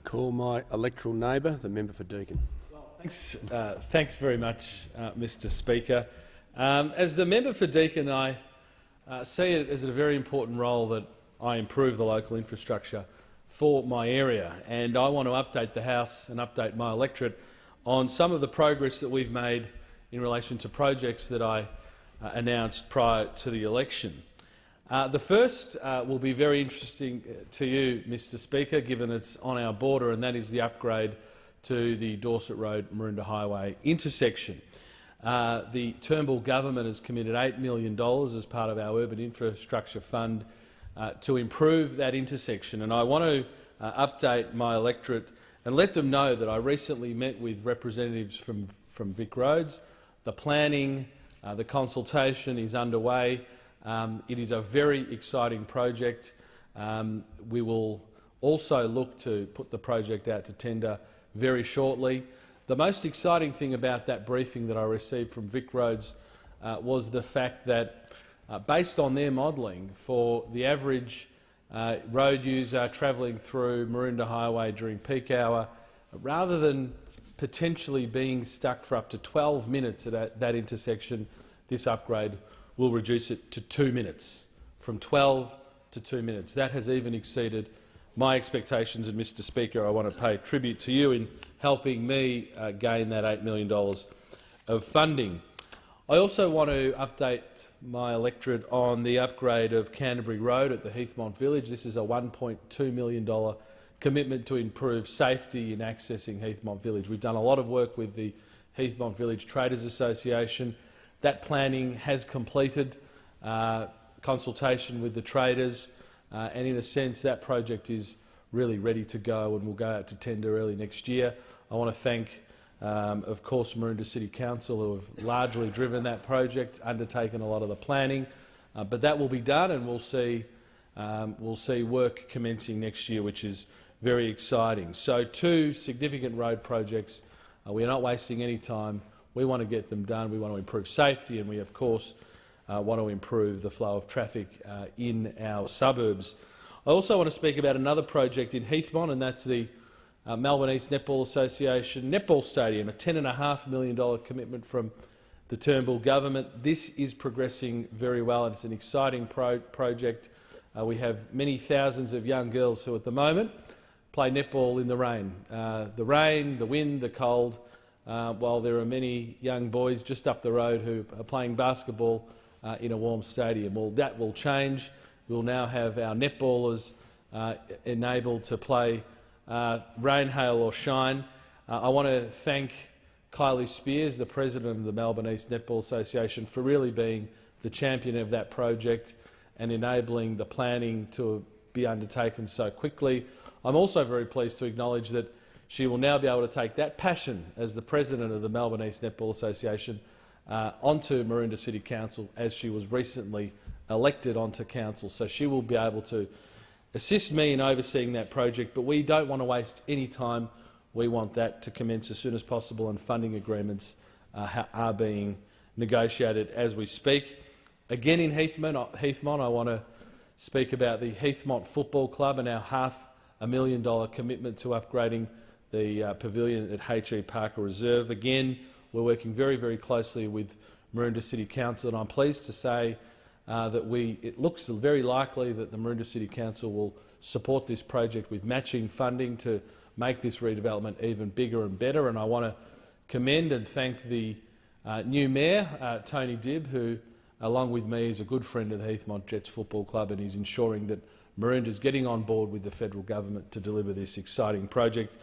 call my electoral neighbour, the member for Deakin. Thanks very much, Mr Speaker. As the member for Deakin, I see it as a very important role that I improve the local infrastructure for my area, and I want to update the House and update my electorate on some of the progress that we've made in relation to projects that I announced prior to the election. The first will be very interesting to you, Mr Speaker, given it's on our border, and that is the upgrade to the Dorset Road Maroondah Highway intersection. The Turnbull government has committed $8 million as part of our Urban Infrastructure Fund to improve that intersection, and I want to update my electorate and let them know that I recently met with representatives from Vic Roads. The planning, the consultation is underway. It is a very exciting project. We will also look to put the project out to tender very shortly. The most exciting thing about that briefing that I received from Vic Roads was the fact that, based on their modelling, for the average road user travelling through Maroondah Highway during peak hour, rather than potentially being stuck for up to 12 minutes at that intersection, this upgrade will reduce it to 2 minutes, from 12 to 2 minutes. That has even exceeded my expectations, and Mr Speaker, I want to pay tribute to you in helping me gain that $8 million of funding. I also want to update my electorate on the upgrade of Canterbury Road at the Heathmont Village. This is a $1.2 million commitment to improve safety in accessing Heathmont Village. We've done a lot of work with the Heathmont Village Traders Association. That planning has completed, consultation with the traders, and in a sense that project is really ready to go and will go out to tender early next year. I want to thank, of course, Maroondah City Council, who have largely driven that project, undertaken a lot of the planning, but that will be done, and we'll see work commencing next year, which is very exciting. So, two significant road projects. We are not wasting any time. We want to get them done. We want to improve safety, and we, of course, want to improve the flow of traffic in our suburbs. I also want to speak about another project in Heathmont, and that's the Melbourne East Netball Association Netball Stadium, a $10.5 million commitment from the Turnbull government. This is progressing very well, and it's an exciting project. We have many thousands of young girls who at the moment play netball in the rain. The wind, the cold, while there are many young boys just up the road who are playing basketball in a warm stadium. Well, that will change. We'll now have our netballers enabled to play rain, hail or shine. I want to thank Kylie Spears, the president of the Melbourne East Netball Association, for really being the champion of that project and enabling the planning to be undertaken so quickly. I'm also very pleased to acknowledge that she will now be able to take that passion as the president of the Melbourne East Netball Association onto Maroondah City Council, as she was recently elected onto council. So she will be able to assist me in overseeing that project, but we don't want to waste any time. We want that to commence as soon as possible, and funding agreements are being negotiated as we speak. Again, in Heathmont, I want to speak about the Heathmont Football Club and our $500,000 commitment to upgrading the pavilion at H.E. Parker Reserve. Again, we're working very, very closely with Maroondah City Council, and I'm pleased to say that it looks very likely that the Maroondah City Council will support this project with matching funding to make this redevelopment even bigger and better. And I want to commend and thank the new mayor, Tony Dibb, who, along with me, is a good friend of the Heathmont Jets Football Club, and is ensuring that Maroondah is getting on board with the federal government to deliver this exciting project.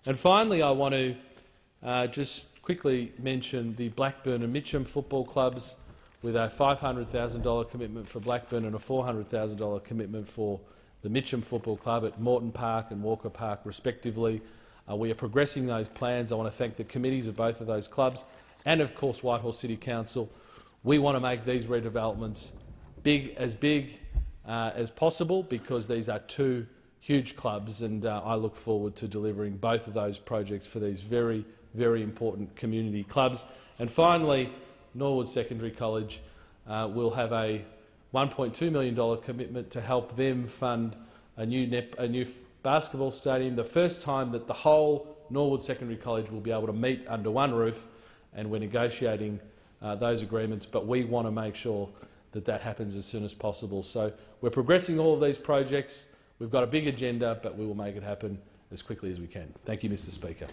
And finally, I want to just quickly mention the Blackburn and Mitcham Football Clubs, with a $500,000 commitment for Blackburn and a $400,000 commitment for the Mitcham Football Club at Moreton Park and Walker Park, respectively. We are progressing those plans. I want to thank the committees of both of those clubs and, of course, Whitehorse City Council. We want to make these redevelopments big as possible, because these are two huge clubs, and I look forward to delivering both of those projects for these very, very important community clubs. And finally, Norwood Secondary College will have a $1.2 million commitment to help them fund a new basketball stadium, the first time that the whole Norwood Secondary College will be able to meet under one roof, and we're negotiating those agreements, but we want to make sure that that happens as soon as possible. So we're progressing all of these projects. We've got a big agenda, but we will make it happen as quickly as we can. Thank you, Mr. Speaker.